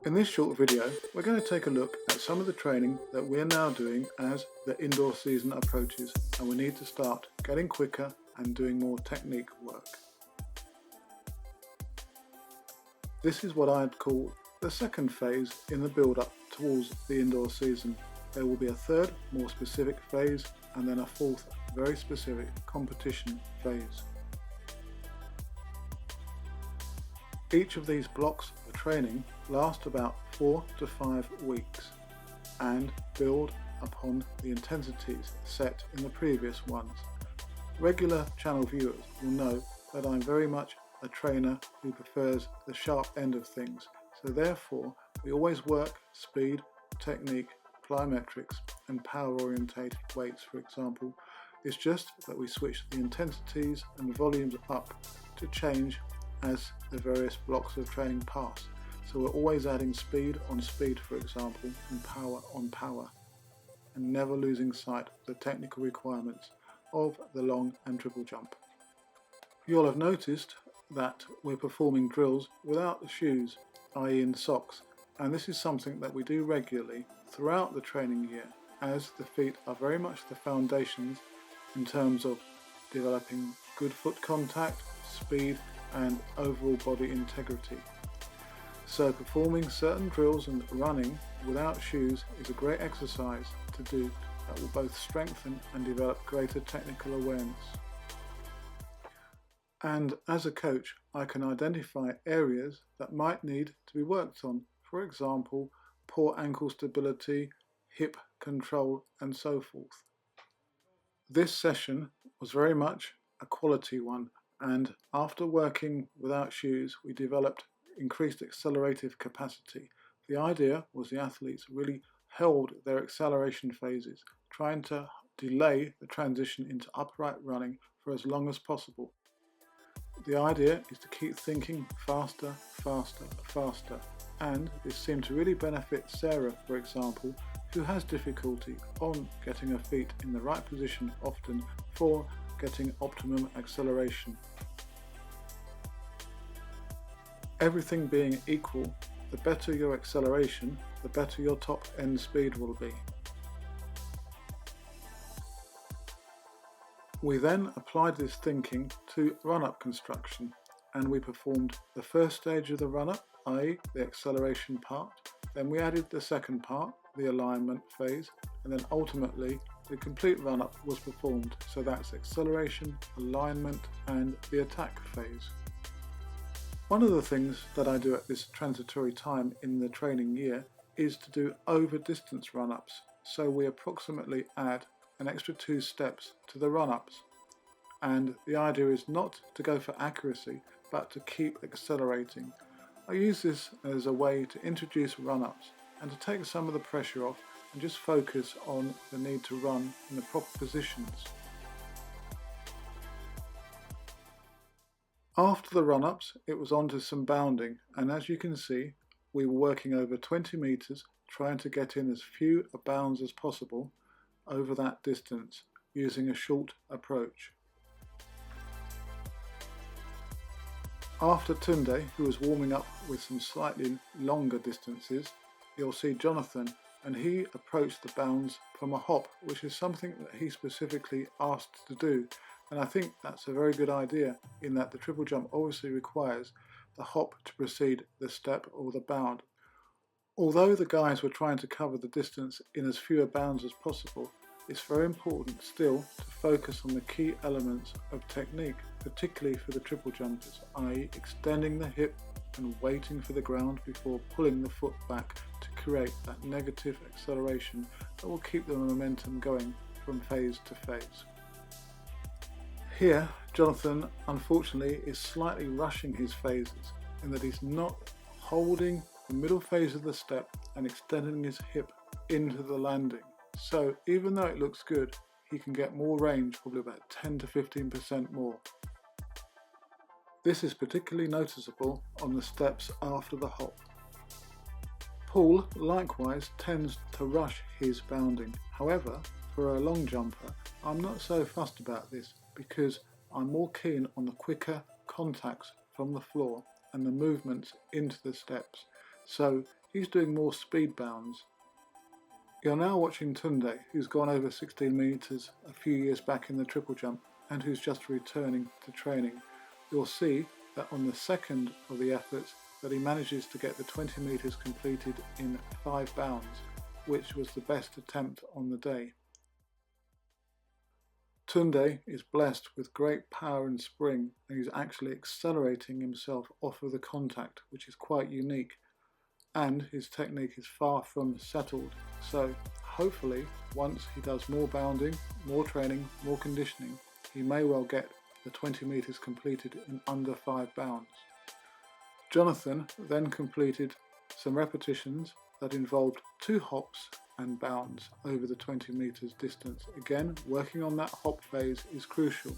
In this short video, we're going to take a look at some of the training that we're now doing as the indoor season approaches, and we need to start getting quicker and doing more technique work. This is what I'd call the second phase in the build-up towards the indoor season. There will be a third, more specific phase, and then a fourth, very specific competition phase. Each of these blocks of training last about 4 to 5 weeks and build upon the intensities set in the previous ones. Regular channel viewers will know that I'm very much a trainer who prefers the sharp end of things, so therefore we always work speed, technique, plyometrics and power orientated weights, for example. It's just that we switch the intensities and volumes up to change as the various blocks of training pass. So we're always adding speed on speed, for example, and power on power, and never losing sight of the technical requirements of the long and triple jump. You'll have noticed that we're performing drills without the shoes, i.e. in socks, and this is something that we do regularly throughout the training year, as the feet are very much the foundations in terms of developing good foot contact, speed and overall body integrity. So performing certain drills and running without shoes is a great exercise to do that will both strengthen and develop greater technical awareness. And as a coach, I can identify areas that might need to be worked on, for example, poor ankle stability, hip control and so forth. This session was very much a quality one, and after working without shoes we developed increased accelerative capacity. The idea was the athletes really held their acceleration phases, trying to delay the transition into upright running for as long as possible. The idea is to keep thinking faster, faster, faster, and this seemed to really benefit Sarah, for example, who has difficulty on getting her feet in the right position often for getting optimum acceleration. Everything being equal, the better your acceleration, the better your top end speed will be. We then applied this thinking to run-up construction, and we performed the first stage of the run-up, i.e. the acceleration part, then we added the second part, the alignment phase, and then ultimately the complete run-up was performed, so that's acceleration, alignment and the attack phase. One of the things that I do at this transitory time in the training year is to do over distance run-ups, so we approximately add an extra 2 steps to the run-ups, and the idea is not to go for accuracy but to keep accelerating. I use this as a way to introduce run-ups and to take some of the pressure off and just focus on the need to run in the proper positions. After the run-ups it was on to some bounding, and as you can see we were working over 20 meters trying to get in as few bounds as possible over that distance using a short approach. After Tunde, who was warming up with some slightly longer distances, you'll see Jonathan, and he approached the bounds from a hop, which is something that he specifically asked to do, and I think that's a very good idea in that the triple jump obviously requires the hop to precede the step or the bound. Although the guys were trying to cover the distance in as few bounds as possible, it's very important still to focus on the key elements of technique, particularly for the triple jumpers, i.e. extending the hip and waiting for the ground before pulling the foot back to create that negative acceleration that will keep the momentum going from phase to phase. Here, Jonathan unfortunately is slightly rushing his phases in that he's not holding the middle phase of the step and extending his hip into the landing. So even though it looks good, he can get more range, probably about 10 to 15% more. This is particularly noticeable on the steps after the hop. Paul likewise tends to rush his bounding. However, for a long jumper, I'm not so fussed about this because I'm more keen on the quicker contacts from the floor and the movements into the steps. So he's doing more speed bounds. You're now watching Tunde, who's gone over 16 metres a few years back in the triple jump and who's just returning to training. You'll see that on the second of the efforts that he manages to get the 20 metres completed in 5 bounds, which was the best attempt on the day. Tunde is blessed with great power and spring, and he's actually accelerating himself off of the contact, which is quite unique, and his technique is far from settled. So hopefully once he does more bounding, more training, more conditioning, he may well get the 20 metres completed in under 5 bounds. Jonathan then completed some repetitions that involved 2 hops and bounds over the 20 metres distance. Again, working on that hop phase is crucial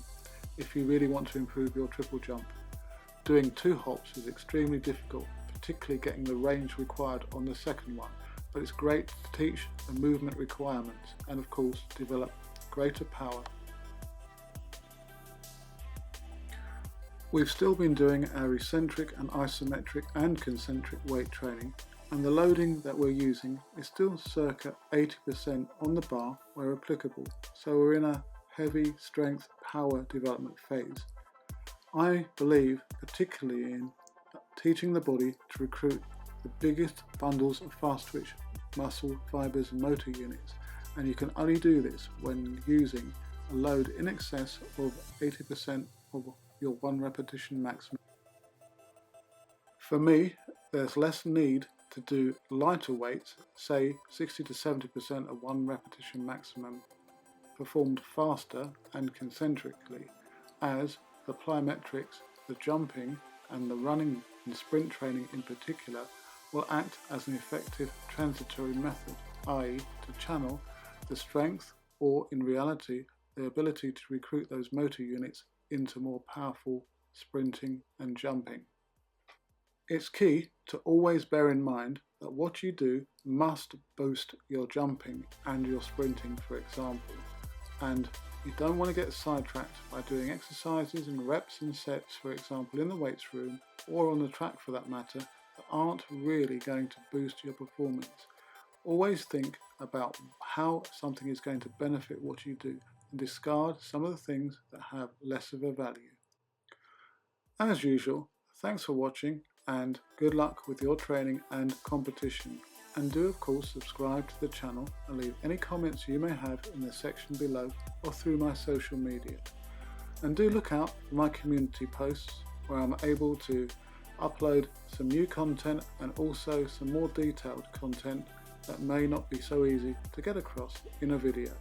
if you really want to improve your triple jump. Doing 2 hops is extremely difficult, particularly getting the range required on the second one, but it's great to teach the movement requirements and of course develop greater power. We've still been doing our eccentric and isometric and concentric weight training, and the loading that we're using is still circa 80% on the bar where applicable, so we're in a heavy strength power development phase. I believe particularly in teaching the body to recruit the biggest bundles of fast twitch muscle fibers and motor units, and you can only do this when using a load in excess of 80% of your 1 repetition maximum. For me, there's less need to do lighter weights, say 60 to 70% of 1 repetition maximum, performed faster and concentrically, as the plyometrics, the jumping and the running and sprint training in particular will act as an effective transitory method, i.e. to channel the strength or in reality the ability to recruit those motor units into more powerful sprinting and jumping. It's key to always bear in mind that what you do must boost your jumping and your sprinting, for example, and you don't want to get sidetracked by doing exercises and reps and sets, for example, in the weights room or on the track for that matter, that aren't really going to boost your performance. Always think about how something is going to benefit what you do and discard some of the things that have less of a value. As usual, thanks for watching and good luck with your training and competition. And do of course subscribe to the channel and leave any comments you may have in the section below or through my social media. And do look out for my community posts where I'm able to upload some new content and also some more detailed content that may not be so easy to get across in a video.